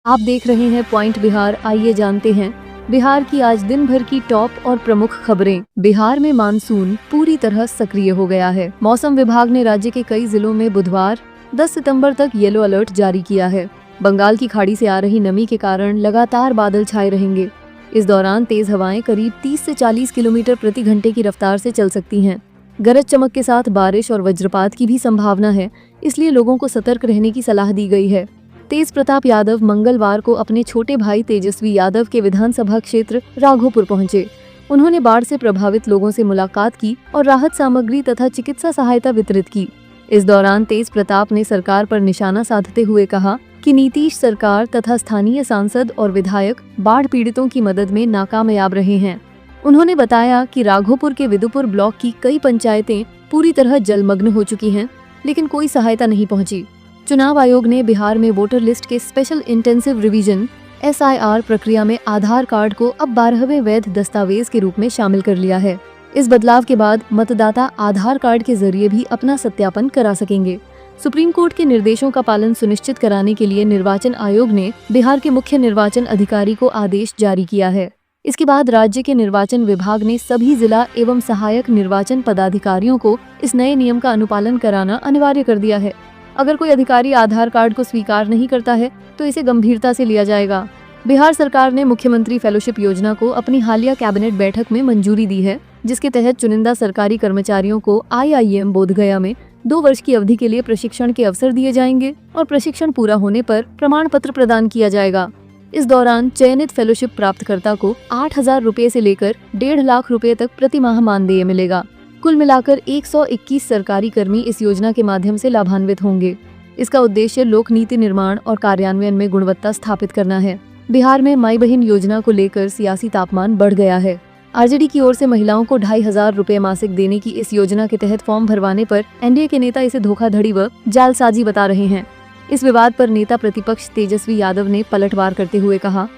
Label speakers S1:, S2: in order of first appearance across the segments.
S1: आप देख रहे हैं पॉइंट बिहार। आइए जानते हैं बिहार की आज दिन भर की टॉप और प्रमुख खबरें। बिहार में मानसून पूरी तरह सक्रिय हो गया है। मौसम विभाग ने राज्य के कई जिलों में बुधवार 10 सितंबर तक येलो अलर्ट जारी किया है। बंगाल की खाड़ी से आ रही नमी के कारण लगातार बादल छाए रहेंगे। इस दौरान तेज हवाएं करीब 30 से 40 किलोमीटर प्रति घंटे की रफ्तार से चल सकती हैं। गरज चमक के साथ बारिश और वज्रपात की भी संभावना है, इसलिए लोगों को सतर्क रहने की सलाह दी गई है। तेज प्रताप यादव मंगलवार को अपने छोटे भाई तेजस्वी यादव के विधानसभा क्षेत्र राघोपुर पहुंचे। उन्होंने बाढ़ से प्रभावित लोगों से मुलाकात की और राहत सामग्री तथा चिकित्सा सहायता वितरित की। इस दौरान तेज प्रताप ने सरकार पर निशाना साधते हुए कहा कि नीतीश सरकार तथा स्थानीय सांसद और विधायक बाढ़ पीड़ितों की मदद में नाकामयाब रहे हैं। उन्होंने बताया कि राघोपुर के विदुपुर ब्लॉक की कई पंचायतें पूरी तरह जलमग्न हो चुकी हैं, लेकिन कोई सहायता नहीं पहुंची। चुनाव आयोग ने बिहार में वोटर लिस्ट के स्पेशल इंटेंसिव रिवीजन SIR प्रक्रिया में आधार कार्ड को अब 12वें वैध दस्तावेज के रूप में शामिल कर लिया है। इस बदलाव के बाद मतदाता आधार कार्ड के जरिए भी अपना सत्यापन करा सकेंगे। सुप्रीम कोर्ट के निर्देशों का पालन सुनिश्चित कराने के लिए निर्वाचन आयोग ने बिहार के मुख्य निर्वाचन अधिकारी को आदेश जारी किया है। इसके बाद राज्य के निर्वाचन विभाग ने सभी जिला एवं सहायक निर्वाचन पदाधिकारियों को इस नए नियम का अनुपालन कराना अनिवार्य कर दिया है। अगर कोई अधिकारी आधार कार्ड को स्वीकार नहीं करता है तो इसे गंभीरता से लिया जाएगा। बिहार सरकार ने मुख्यमंत्री फेलोशिप योजना को अपनी हालिया कैबिनेट बैठक में मंजूरी दी है, जिसके तहत चुनिंदा सरकारी कर्मचारियों को IIM बोधगया में 2 वर्ष की अवधि के लिए प्रशिक्षण के अवसर दिए जाएंगे और प्रशिक्षण पूरा होने पर प्रमाण पत्र प्रदान किया जाएगा। इस दौरान चयनित फेलोशिप प्राप्तकर्ता को 8,000 रुपए से लेकर 1.5 लाख रुपए तक प्रति माह मानदेय मिलेगा। कुल मिलाकर 121 सरकारी कर्मी इस योजना के माध्यम से लाभान्वित होंगे। इसका उद्देश्य लोक नीति निर्माण और कार्यान्वयन में गुणवत्ता स्थापित करना है। बिहार में माई बहन योजना को लेकर सियासी तापमान बढ़ गया है। RJD की ओर से महिलाओं को 2,500 रुपए मासिक देने की इस योजना के तहत फॉर्म भरवाने पर NDA के नेता इसे धोखाधड़ी व जालसाजी बता रहे हैं। इस विवाद पर नेता प्रतिपक्ष तेजस्वी यादव ने पलटवार करते हुए कहा,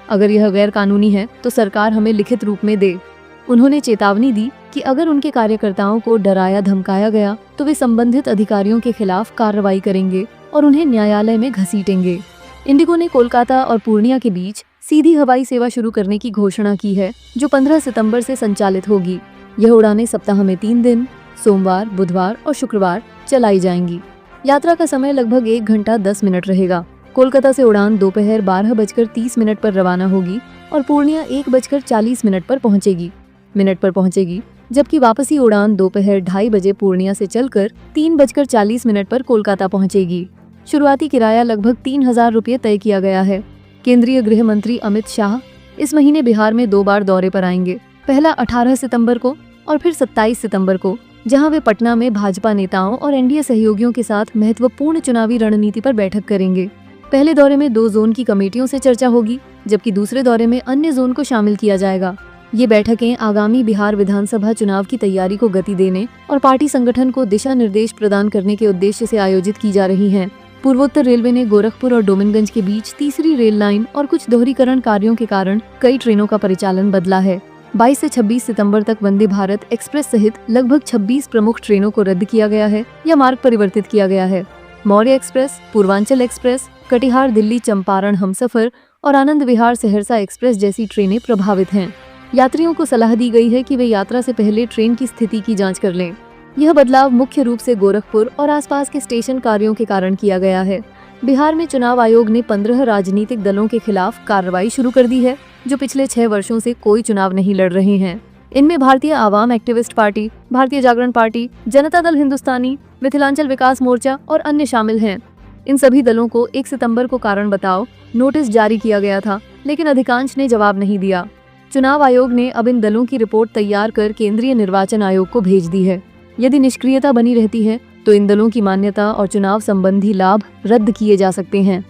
S1: अगर यह गैर कानूनी है तो सरकार हमें लिखित रूप में दे। उन्होंने चेतावनी दी कि अगर उनके कार्यकर्ताओं को डराया धमकाया गया तो वे संबंधित अधिकारियों के खिलाफ कार्रवाई करेंगे और उन्हें न्यायालय में घसीटेंगे। इंडिगो ने कोलकाता और पूर्णिया के बीच सीधी हवाई सेवा शुरू करने की घोषणा की है, जो 15 सितंबर से संचालित होगी। यह उड़ानें सप्ताह में 3 दिन सोमवार, बुधवार और शुक्रवार चलाई जाएंगी। यात्रा का समय लगभग 1 घंटा 10 मिनट रहेगा। कोलकाता से उड़ान दोपहर 12:30 पर रवाना होगी और पूर्णिया 1:40 पर पहुंचेगी, जबकि वापसी उड़ान दोपहर 2:30 बजे पूर्णिया से चलकर 3:40 पर कोलकाता पहुंचेगी। शुरुआती किराया लगभग 3,000 रुपये तय किया गया है। केंद्रीय गृह मंत्री अमित शाह इस महीने बिहार में 2 बार दौरे पर आएंगे। पहला 18 सितंबर को और फिर 27 सितंबर को, जहां वे पटना में भाजपा नेताओं और NDA सहयोगियों के साथ महत्वपूर्ण चुनावी रणनीति पर बैठक करेंगे। पहले दौरे में 2 जोन की कमेटियों से चर्चा होगी, जबकि दूसरे दौरे में अन्य जोन को शामिल किया जाएगा। ये बैठकें आगामी बिहार विधानसभा चुनाव की तैयारी को गति देने और पार्टी संगठन को दिशा निर्देश प्रदान करने के उद्देश्य से आयोजित की जा रही हैं। पूर्वोत्तर रेलवे ने गोरखपुर और डोमनगंज के बीच तीसरी रेल लाइन और कुछ दोहरीकरण कार्यों के कारण कई ट्रेनों का परिचालन बदला है। 22 से 26 सितंबर तक वंदे भारत एक्सप्रेस सहित लगभग 26 प्रमुख ट्रेनों को रद्द किया गया है या मार्ग परिवर्तित किया गया है। मौर्य एक्सप्रेस, पूर्वांचल एक्सप्रेस, कटिहार दिल्ली चंपारण हमसफर और आनंद विहार सहरसा एक्सप्रेस जैसी ट्रेनें प्रभावित हैं। यात्रियों को सलाह दी गई है कि वे यात्रा से पहले ट्रेन की स्थिति की जांच कर लें। यह बदलाव मुख्य रूप से गोरखपुर और आसपास के स्टेशन कार्यों के कारण किया गया है। बिहार में चुनाव आयोग ने 15 राजनीतिक दलों के खिलाफ कार्रवाई शुरू कर दी है, जो पिछले 6 वर्षों से कोई चुनाव नहीं लड़ रहे हैं। इनमें भारतीय आवाम एक्टिविस्ट पार्टी, भारतीय जागरण पार्टी, जनता दल हिंदुस्तानी, मिथिलांचल विकास मोर्चा और अन्य शामिल हैं। इन सभी दलों को 1 सितंबर को कारण बताओ नोटिस जारी किया गया था, लेकिन अधिकांश ने जवाब नहीं दिया। चुनाव आयोग ने अब इन दलों की रिपोर्ट तैयार कर केंद्रीय निर्वाचन आयोग को भेज दी है। यदि निष्क्रियता बनी रहती है तो इन दलों की मान्यता और चुनाव संबंधी लाभ रद्द किए जा सकते हैं।